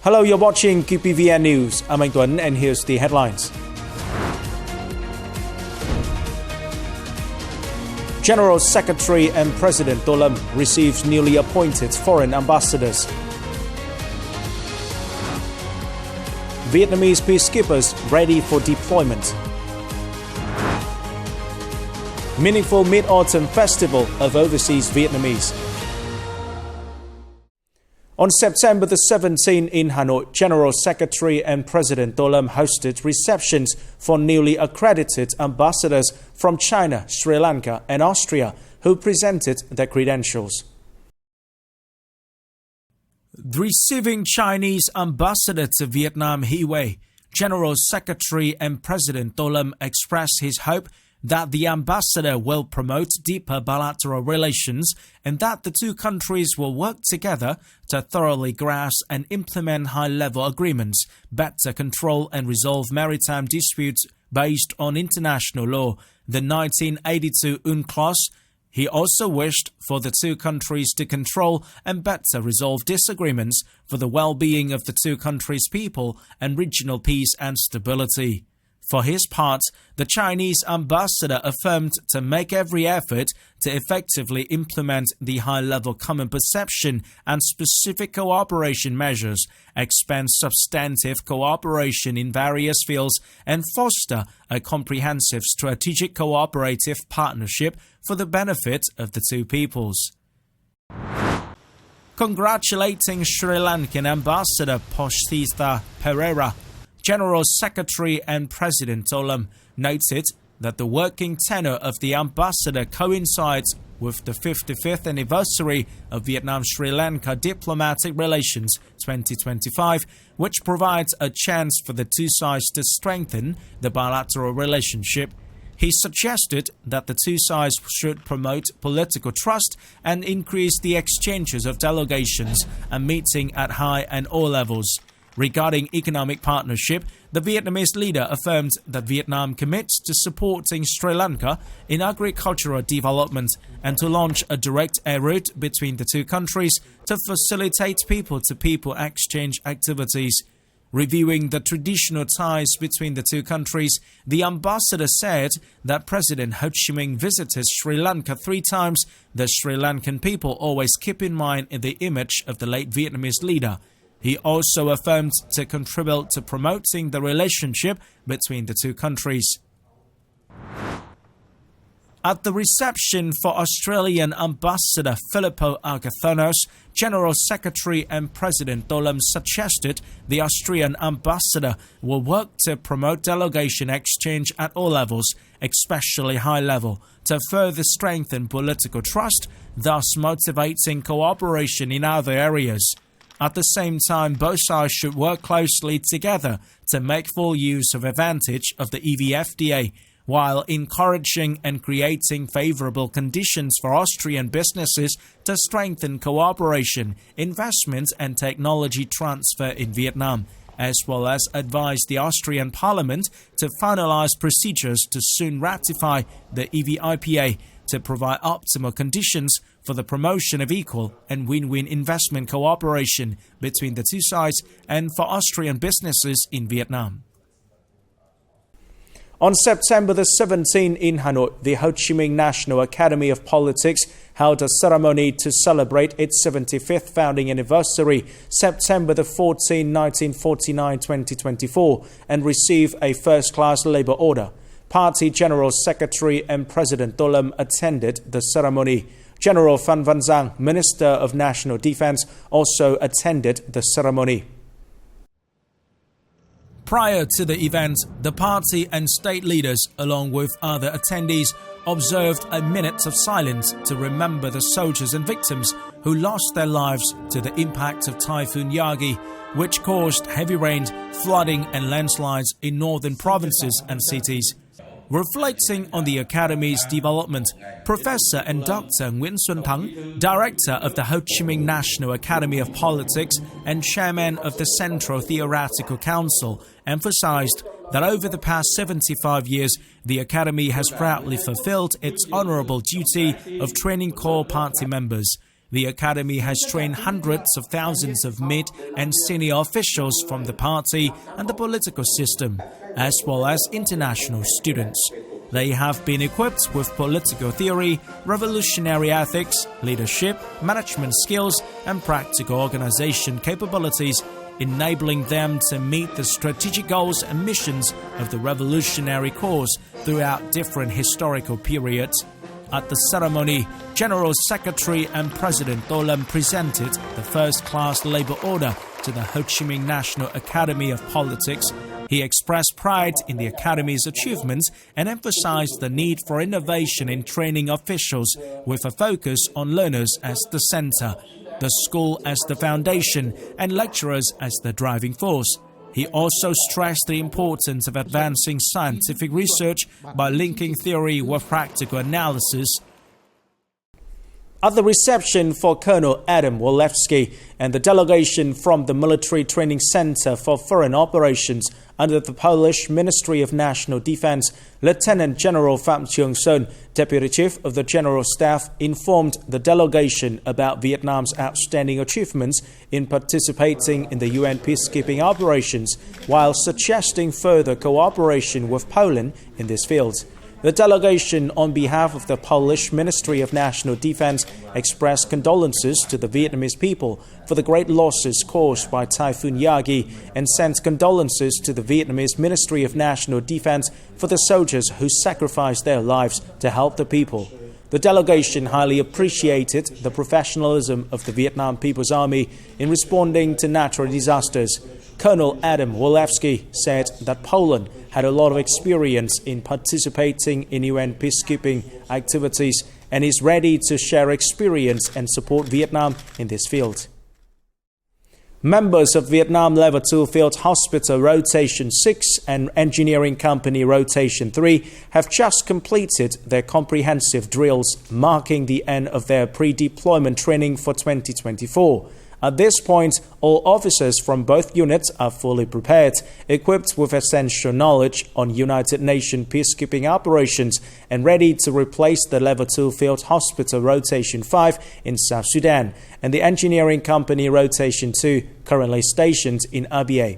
Hello, you're watching QPVN News. I'm Anh Tuấn and here's the headlines. General Secretary and President Tô Lâm receives newly appointed foreign ambassadors. Vietnamese peacekeepers ready for deployment. Meaningful Mid-Autumn Festival of Overseas Vietnamese. On September the 17th in Hanoi, General Secretary and President Tô Lâm hosted receptions for newly accredited ambassadors from China, Sri Lanka and Austria who presented their credentials. Receiving Chinese ambassador to Vietnam He Wei, General Secretary and President Tô Lâm expressed his hope that the ambassador will promote deeper bilateral relations and that the two countries will work together to thoroughly grasp and implement high-level agreements, better control and resolve maritime disputes based on international law, the 1982 UNCLOS. He also wished for the two countries to control and better resolve disagreements for the well-being of the two countries' people and regional peace and stability. For his part, the Chinese ambassador affirmed to make every effort to effectively implement the high-level common perception and specific cooperation measures, expand substantive cooperation in various fields, and foster a comprehensive strategic cooperative partnership for the benefit of the two peoples. Congratulating Sri Lankan Ambassador Poshitha Pereira, General Secretary and President Tô Lâm noted that the working tenure of the ambassador coincides with the 55th anniversary of Vietnam-Sri Lanka Diplomatic Relations 2025, which provides a chance for the two sides to strengthen the bilateral relationship. He suggested that the two sides should promote political trust and increase the exchanges of delegations and meeting at high and all levels. Regarding economic partnership, the Vietnamese leader affirmed that Vietnam commits to supporting Sri Lanka in agricultural development and to launch a direct air route between the two countries to facilitate people-to-people exchange activities. Reviewing the traditional ties between the two countries, the ambassador said that President Ho Chi Minh visited Sri Lanka 3 times. The Sri Lankan people always keep in mind the image of the late Vietnamese leader. He also affirmed to contribute to promoting the relationship between the two countries. At the reception for Australian Ambassador Filippo Agathonios, General Secretary and President Tô Lâm suggested the Austrian ambassador will work to promote delegation exchange at all levels, especially high level, to further strengthen political trust, thus motivating cooperation in other areas. At the same time, both sides should work closely together to make full use of advantage of the EVFTA, while encouraging and creating favorable conditions for Austrian businesses to strengthen cooperation, investment and technology transfer in Vietnam, as well as advise the Austrian Parliament to finalize procedures to soon ratify the EVIPA to provide optimal conditions for the promotion of equal and win-win investment cooperation between the two sides and for Austrian businesses in Vietnam. On September the 17th in Hanoi, the Ho Chi Minh National Academy of Politics held a ceremony to celebrate its 75th founding anniversary, September the 14th, 1949-2024, and receive a first-class labor order. Party General Secretary and President Tô Lâm attended the ceremony. General Phan Van Giang, Minister of National Defense, also attended the ceremony. Prior to the event, the party and state leaders, along with other attendees, observed a minute of silence to remember the soldiers and victims who lost their lives to the impact of Typhoon Yagi, which caused heavy rain, flooding and landslides in northern provinces and cities. Reflecting on the Academy's development, Professor and Dr. Nguyễn Xuân Thắng, Director of the Ho Chi Minh National Academy of Politics and Chairman of the Central Theoretical Council, emphasized that over the past 75 years, the Academy has proudly fulfilled its honorable duty of training core party members. The academy has trained hundreds of thousands of mid and senior officials from the party and the political system, as well as international students. They have been equipped with political theory, revolutionary ethics, leadership, management skills, and practical organization capabilities, enabling them to meet the strategic goals and missions of the revolutionary cause throughout different historical periods. At the ceremony, General Secretary and President Tô Lâm presented the first-class labor order to the Ho Chi Minh National Academy of Politics. He expressed pride in the Academy's achievements and emphasized the need for innovation in training officials with a focus on learners as the center, the school as the foundation, and lecturers as the driving force. He also stressed the importance of advancing scientific research by linking theory with practical analysis. At the reception for Colonel Adam Walewski and the delegation from the Military Training Center for Foreign Operations under the Polish Ministry of National Defense, Lieutenant General Phạm Trường Sơn, Deputy Chief of the General Staff, informed the delegation about Vietnam's outstanding achievements in participating in the UN peacekeeping operations, while suggesting further cooperation with Poland in this field. The delegation, on behalf of the Polish Ministry of National Defense, expressed condolences to the Vietnamese people for the great losses caused by Typhoon Yagi and sent condolences to the Vietnamese Ministry of National Defense for the soldiers who sacrificed their lives to help the people. The delegation highly appreciated the professionalism of the Vietnam People's Army in responding to natural disasters. Colonel Adam Walewski said that Poland had a lot of experience in participating in UN peacekeeping activities and is ready to share experience and support Vietnam in this field. Members of Vietnam Level 2 Field Hospital Rotation 6 and Engineering Company Rotation 3 have just completed their comprehensive drills, marking the end of their pre-deployment training for 2024. At this point, all officers from both units are fully prepared, equipped with essential knowledge on United Nations peacekeeping operations, and ready to replace the Level 2 Field Hospital Rotation 5 in South Sudan and the Engineering Company Rotation 2, currently stationed in Abia.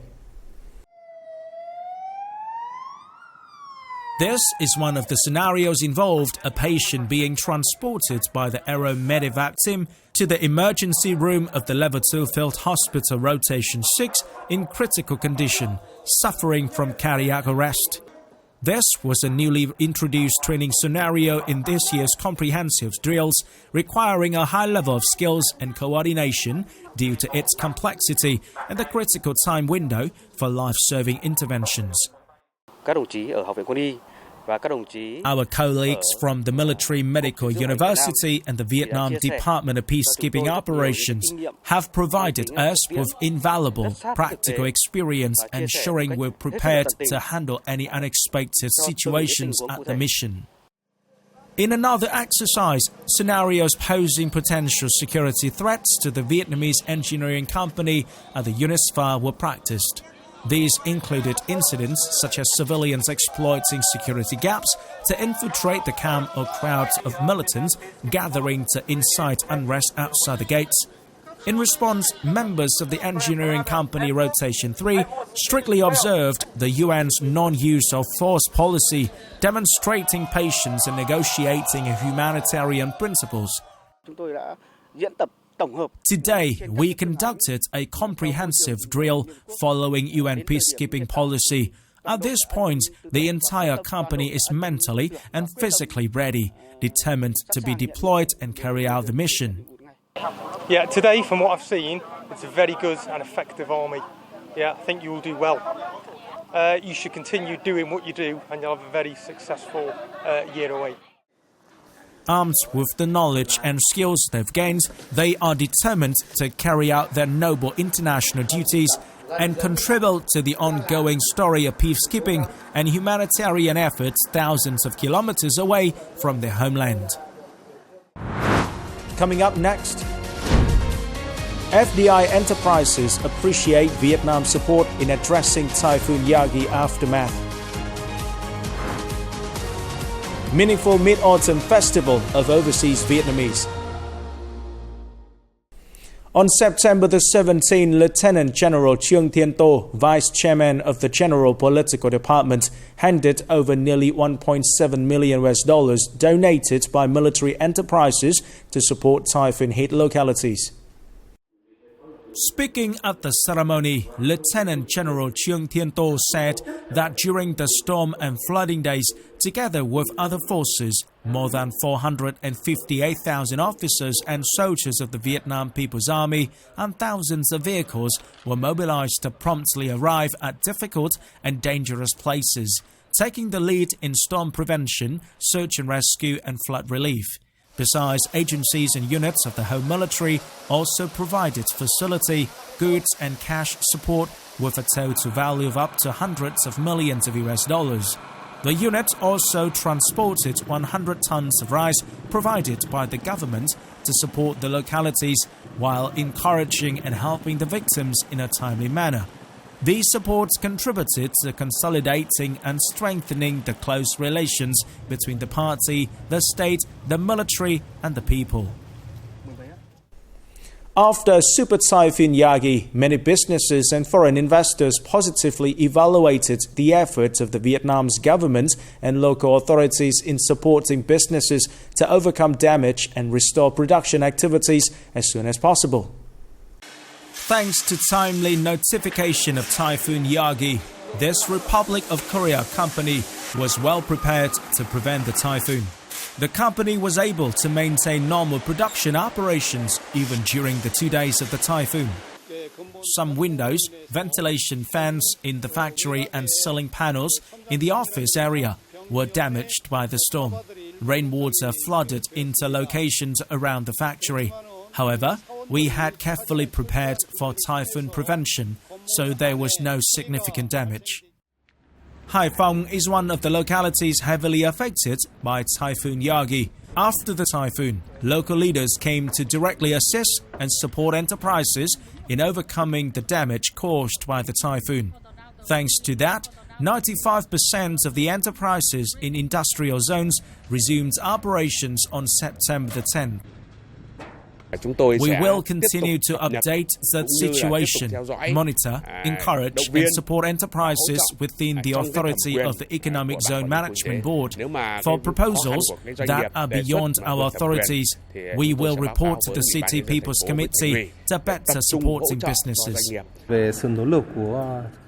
This is one of the scenarios involved a patient being transported by the Aero Medevac team to the emergency room of the Level 2 Field Hospital Rotation 6 in critical condition, suffering from cardiac arrest. This was a newly introduced training scenario in this year's comprehensive drills, requiring a high level of skills and coordination due to its complexity and the critical time window for life-saving interventions. Our colleagues from the Military Medical University and the Vietnam Department of Peacekeeping Operations have provided us with invaluable practical experience, ensuring we're prepared to handle any unexpected situations at the mission. In another exercise, scenarios posing potential security threats to the Vietnamese engineering company at the UNISFA were practiced. These included incidents such as civilians exploiting security gaps to infiltrate the camp or crowds of militants gathering to incite unrest outside the gates. In response, members of the Engineering Company Rotation 3 strictly observed the UN's non-use of force policy, demonstrating patience in negotiating humanitarian principles. Today, we conducted a comprehensive drill following UN peacekeeping policy. At this point, the entire company is mentally and physically ready, determined to be deployed and carry out the mission. Yeah, today, from what I've seen, it's a very good and effective army. Yeah, I think you will do well. You should continue doing what you do, and you'll have a very successful year away. Armed with the knowledge and skills they've gained, they are determined to carry out their noble international duties and contribute to the ongoing story of peacekeeping and humanitarian efforts thousands of kilometers away from their homeland. Coming up next, FDI enterprises appreciate Vietnam's support in addressing Typhoon Yagi aftermath. Meaningful Mid-Autumn Festival of Overseas Vietnamese. On September the 17th, Lieutenant General Trương Thiên Tô, Vice Chairman of the General Political Department, handed over nearly $1.7 million donated by military enterprises to support typhoon-hit localities. Speaking at the ceremony, Lieutenant General Trương Thiên Tô said that during the storm and flooding days, together with other forces, more than 458,000 officers and soldiers of the Vietnam People's Army and thousands of vehicles were mobilized to promptly arrive at difficult and dangerous places, taking the lead in storm prevention, search and rescue and flood relief. Besides, agencies and units of the Home Military also provided facility, goods and cash support with a total value of up to hundreds of millions of US dollars. The unit also transported 100 tons of rice provided by the government to support the localities while encouraging and helping the victims in a timely manner. These supports contributed to consolidating and strengthening the close relations between the party, the state, the military and the people. After Super Typhoon Yagi, many businesses and foreign investors positively evaluated the efforts of the Vietnam's government and local authorities in supporting businesses to overcome damage and restore production activities as soon as possible. Thanks to timely notification of Typhoon Yagi, this Republic of Korea company was well prepared to prevent the typhoon. The company was able to maintain normal production operations even during the 2 days of the typhoon. Some windows, ventilation fans in the factory and ceiling panels in the office area were damaged by the storm. Rainwater flooded into locations around the factory. However, we had carefully prepared for typhoon prevention, so there was no significant damage. Hai Phong is one of the localities heavily affected by Typhoon Yagi. After the typhoon, local leaders came to directly assist and support enterprises in overcoming the damage caused by the typhoon. Thanks to that, 95% of the enterprises in industrial zones resumed operations on September the 10th. We will continue to update the situation, monitor, encourage and support enterprises within the authority of the Economic Zone Management Board. For proposals that are beyond our authorities, we will report to the City People's Committee to better supporting businesses.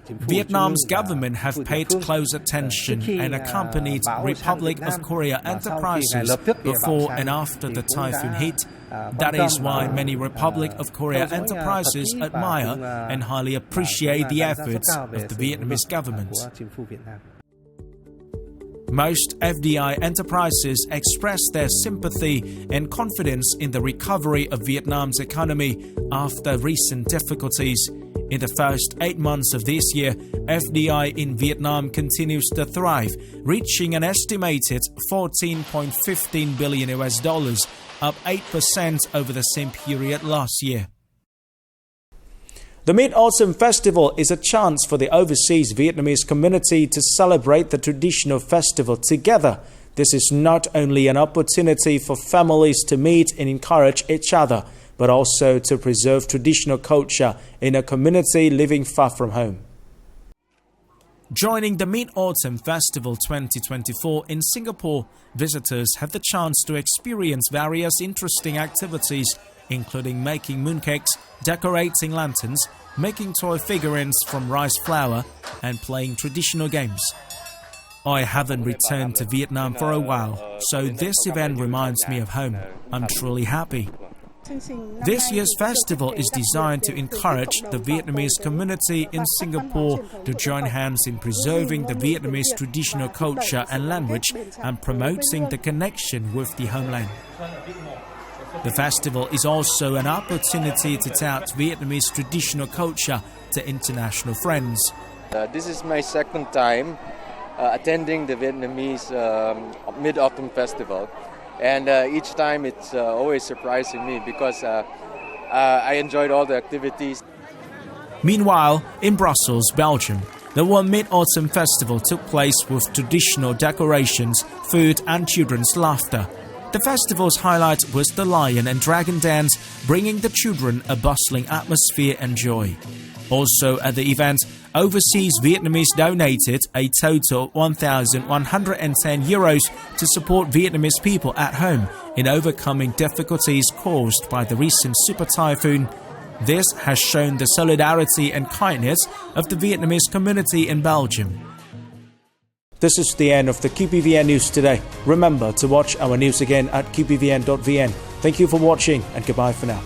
Vietnam's government have paid close attention and accompanied Republic of Korea enterprises before and after the typhoon hit. That is why many Republic of Korea enterprises admire and highly appreciate the efforts of the Vietnamese government. Most FDI enterprises express their sympathy and confidence in the recovery of Vietnam's economy after recent difficulties. In the first 8 months of this year, FDI in Vietnam continues to thrive, reaching an estimated $14.15 billion, up 8% over the same period last year. The Mid-Autumn Festival is a chance for the overseas Vietnamese community to celebrate the traditional festival together. This is not only an opportunity for families to meet and encourage each other, but also to preserve traditional culture in a community living far from home. Joining the Mid-Autumn Festival 2024 in Singapore, visitors have the chance to experience various interesting activities, including making mooncakes, decorating lanterns, making toy figurines from rice flour, and playing traditional games. I haven't returned to Vietnam for a while, so this event reminds me of home. I'm truly happy. This year's festival is designed to encourage the Vietnamese community in Singapore to join hands in preserving the Vietnamese traditional culture and language and promoting the connection with the homeland. The festival is also an opportunity to tout Vietnamese traditional culture to international friends. This is my second time attending the Vietnamese Mid-Autumn Festival. And each time it's always surprising me because I enjoyed all the activities. Meanwhile, in Brussels, Belgium, the World Mid-Autumn Festival took place with traditional decorations, food and children's laughter. The festival's highlight was the lion and dragon dance, bringing the children a bustling atmosphere and joy. Also at the event, overseas Vietnamese donated a total of €1,110 to support Vietnamese people at home in overcoming difficulties caused by the recent super typhoon. This has shown the solidarity and kindness of the Vietnamese community in Belgium. This is the end of the QPVN News today. Remember to watch our news again at qpvn.vn. Thank you for watching and goodbye for now.